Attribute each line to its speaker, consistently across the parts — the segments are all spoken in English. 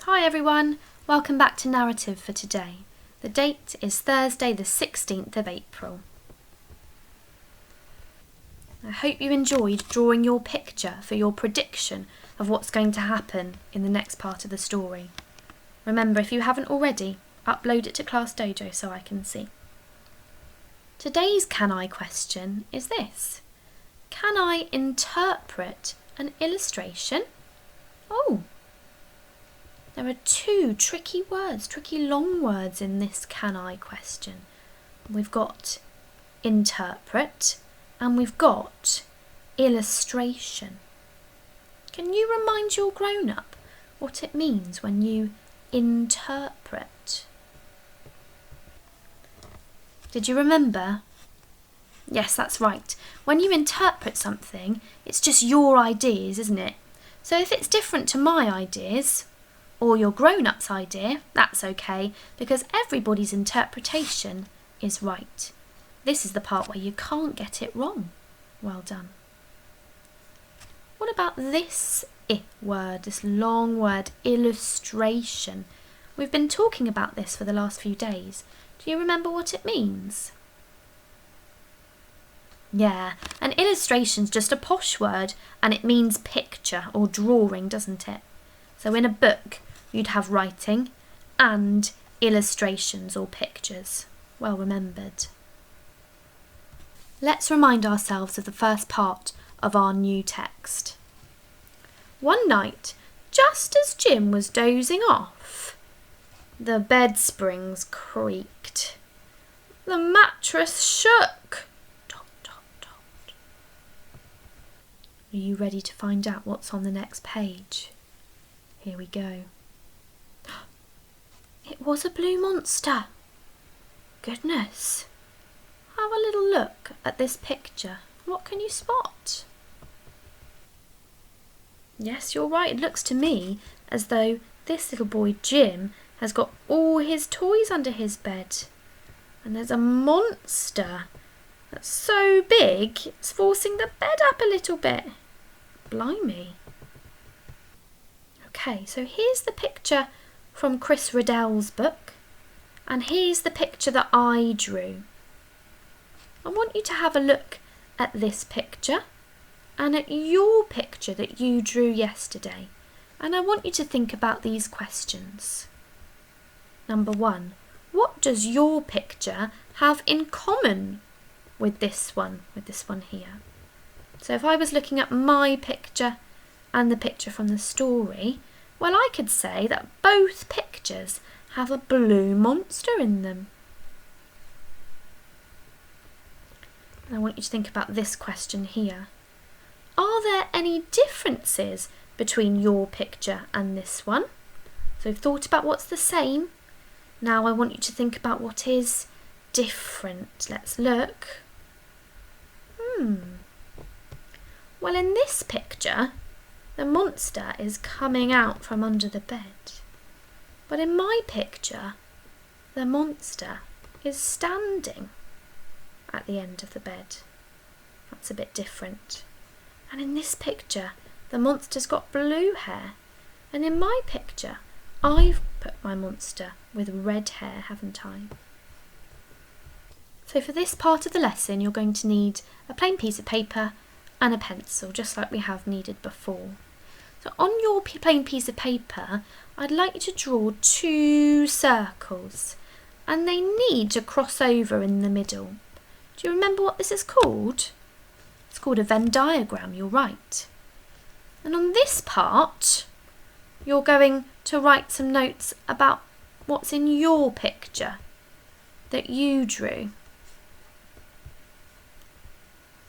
Speaker 1: Hi everyone, welcome back to Narrative for today. The date is Thursday the 16th of April. I hope you enjoyed drawing your picture for your prediction of what's going to happen in the next part of the story. Remember, if you haven't already, upload it to Class Dojo so I can see. Today's Can I question is this. Can I interpret an illustration? Oh! There are two tricky long words in this can I question. We've got interpret and we've got illustration. Can you remind your grown-up what it means when you interpret? Did you remember? Yes, that's right. When you interpret something, it's just your ideas, isn't it? So if it's different to my ideas, or your grown-up's idea, that's okay, because everybody's interpretation is right. This is the part where you can't get it wrong. Well done. What about this word, this long word, illustration? We've been talking about this for the last few days. Do you remember what it means? Yeah, an illustration's just a posh word, and it means picture or drawing, doesn't it? So in a book, you'd have writing and illustrations or pictures. Well remembered. Let's remind ourselves of the first part of our new text. One night, just as Jim was dozing off, the bed springs creaked. The mattress shook. Dot, dot, dot. Are you ready to find out what's on the next page? Here we go. It was a blue monster. Goodness. Have a little look at this picture. What can you spot? Yes, you're right. It looks to me as though this little boy Jim has got all his toys under his bed. And there's a monster that's so big it's forcing the bed up a little bit. Blimey. Okay, so here's the picture from Chris Riddell's book, and here's the picture that I drew. I want you to have a look at this picture and at your picture that you drew yesterday, and I want you to think about these questions. Number 1, what does your picture have in common with this one here? So if I was looking at my picture and the picture from the story, well, I could say that both pictures have a blue monster in them. And I want you to think about this question here. Are there any differences between your picture and this one? So we've thought about what's the same. Now I want you to think about what is different. Let's look. Well, in this picture, the monster is coming out from under the bed. But in my picture, the monster is standing at the end of the bed. That's a bit different. And in this picture, the monster's got blue hair. And in my picture, I've put my monster with red hair, haven't I? So for this part of the lesson, you're going to need a plain piece of paper and a pencil, just like we have needed before. So on your plain piece of paper, I'd like you to draw 2 circles, and they need to cross over in the middle. Do you remember what this is called? It's called a Venn diagram, you're right. And on this part, you're going to write some notes about what's in your picture that you drew.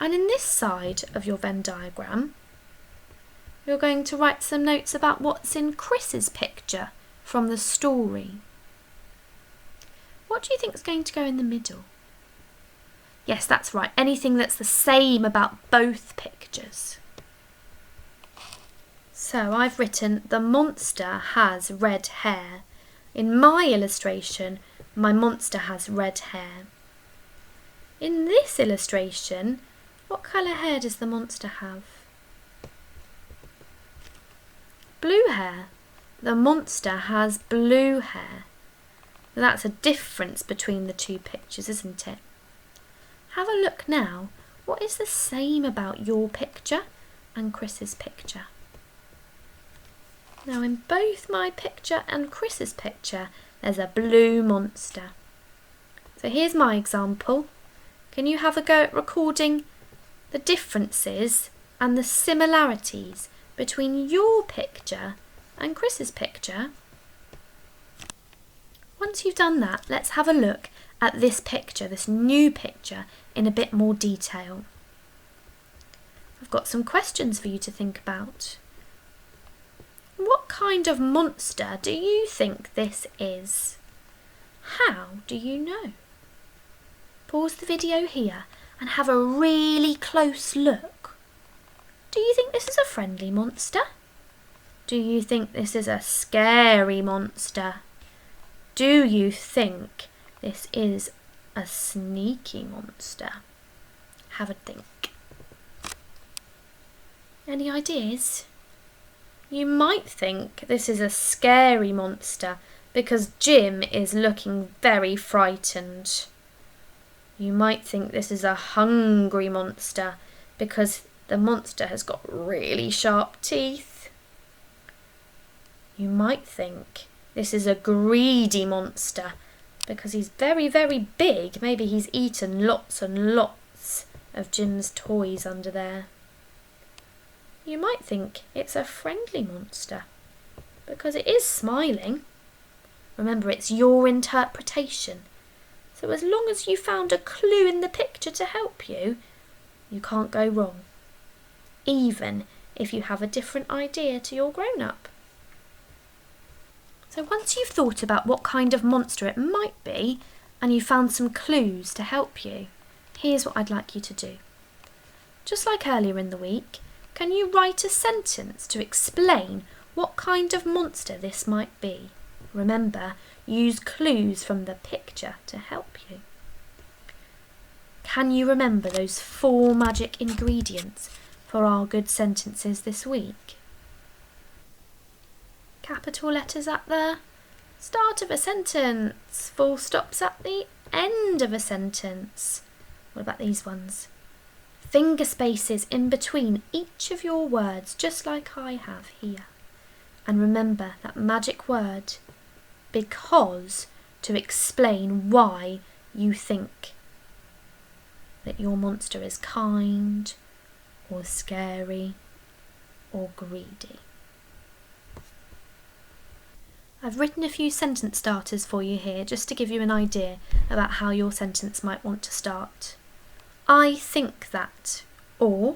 Speaker 1: And in this side of your Venn diagram, you're going to write some notes about what's in Chris's picture from the story. What do you think is going to go in the middle? Yes, that's right. Anything that's the same about both pictures. So I've written, the monster has red hair. In my illustration, my monster has red hair. In this illustration, what colour hair does the monster have? Blue hair. the monster has blue hair. That's a difference between the two pictures, isn't it? Have a look now. What is the same about your picture and Chris's picture? Now in both my picture and Chris's picture, there's a blue monster. So here's my example. Can you have a go at recording the differences and the similarities between your picture and Chris's picture? Once you've done that, let's have a look at this picture, this new picture, in a bit more detail. I've got some questions for you to think about. What kind of monster do you think this is? How do you know? Pause the video here and have a really close look. Do you think this is a friendly monster? Do you think this is a scary monster? Do you think this is a sneaky monster? Have a think. Any ideas? You might think this is a scary monster because Jim is looking very frightened. You might think this is a hungry monster because the monster has got really sharp teeth. You might think this is a greedy monster because he's very, very big. Maybe he's eaten lots and lots of Jim's toys under there. You might think it's a friendly monster because it is smiling. Remember, it's your interpretation. So as long as you found a clue in the picture to help you, you can't go wrong, even if you have a different idea to your grown-up. So once you've thought about what kind of monster it might be, and you found some clues to help you, here's what I'd like you to do. Just like earlier in the week, can you write a sentence to explain what kind of monster this might be? Remember, use clues from the picture to help you. Can you remember those 4 magic ingredients for our good sentences this week? Capital letters up there, start of a sentence, full stops at the end of a sentence. What about these ones? Finger spaces in between each of your words, just like I have here. And remember that magic word, because, to explain why you think that your monster is kind or scary or greedy. I've written a few sentence starters for you here just to give you an idea about how your sentence might want to start. I think that, or,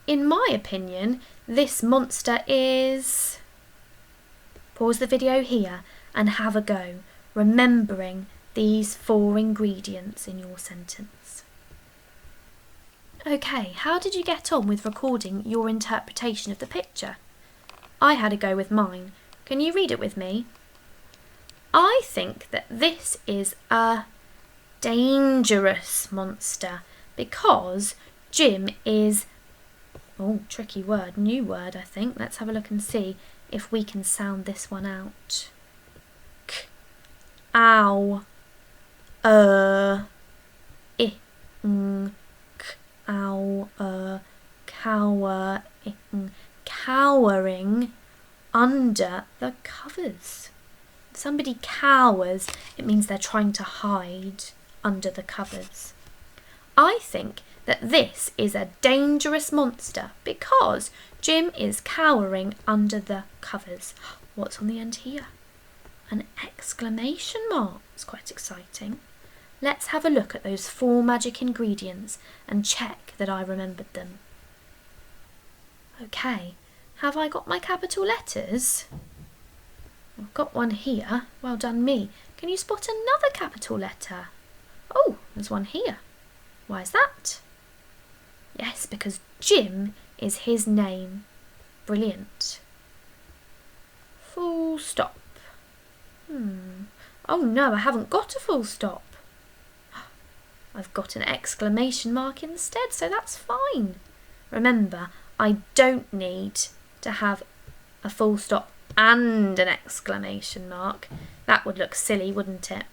Speaker 1: in my opinion, this monster is... Pause the video here and have a go, remembering these 4 ingredients in your sentence. Okay, how did you get on with recording your interpretation of the picture? I had a go with mine. Can you read it with me? I think that this is a dangerous monster because Jim is... Oh, tricky word, new word I think. Let's have a look and see if we can sound this one out. K, ow, I, ng, k, ow, cower, ing, cowering under the covers. If somebody cowers, it means they're trying to hide under the covers. I think that this is a dangerous monster because Jim is cowering under the covers. What's on the end here? An exclamation mark. It's quite exciting. Let's have a look at those 4 magic ingredients and check that I remembered them. Okay, have I got my capital letters? I've got one here. Well done me. Can you spot another capital letter? Oh, there's one here. Why is that? Yes, because Jim is his name. Brilliant. Full stop. Oh no, I haven't got a full stop. I've got an exclamation mark instead, so that's fine. Remember, I don't need to have a full stop and an exclamation mark. That would look silly, wouldn't it?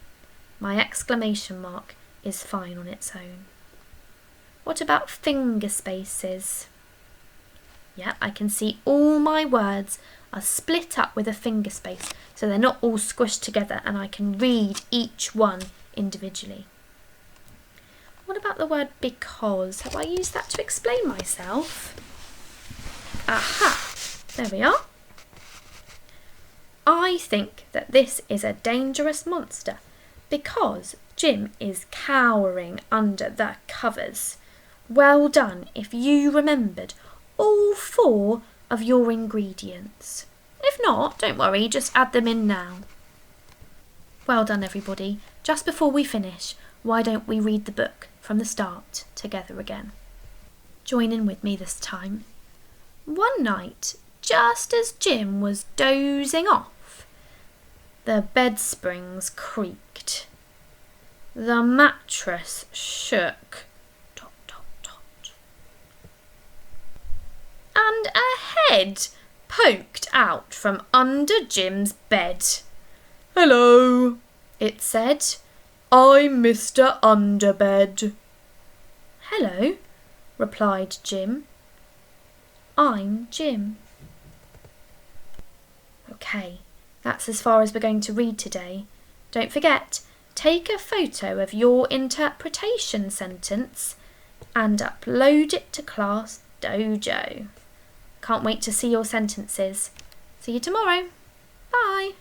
Speaker 1: My exclamation mark is fine on its own. What about finger spaces? Yeah, I can see all my words are split up with a finger space, so they're not all squished together, and I can read each one individually. What about the word because? Have I used that to explain myself? Aha! There we are. I think that this is a dangerous monster because Jim is cowering under the covers. Well done if you remembered all 4 of your ingredients. If not, don't worry, just add them in now. Well done, everybody. Just before we finish, why don't we read the book from the start together again? Join in with me this time. One night, just as Jim was dozing off, the bed springs creaked. The mattress shook. Tot, tot, tot. And a head poked out from under Jim's bed. "Hello," it said. "I'm Mr. Underbed." "Hello," replied Jim. "I'm Jim." Okay, that's as far as we're going to read today. Don't forget, take a photo of your interpretation sentence and upload it to Class Dojo. Can't wait to see your sentences. See you tomorrow. Bye.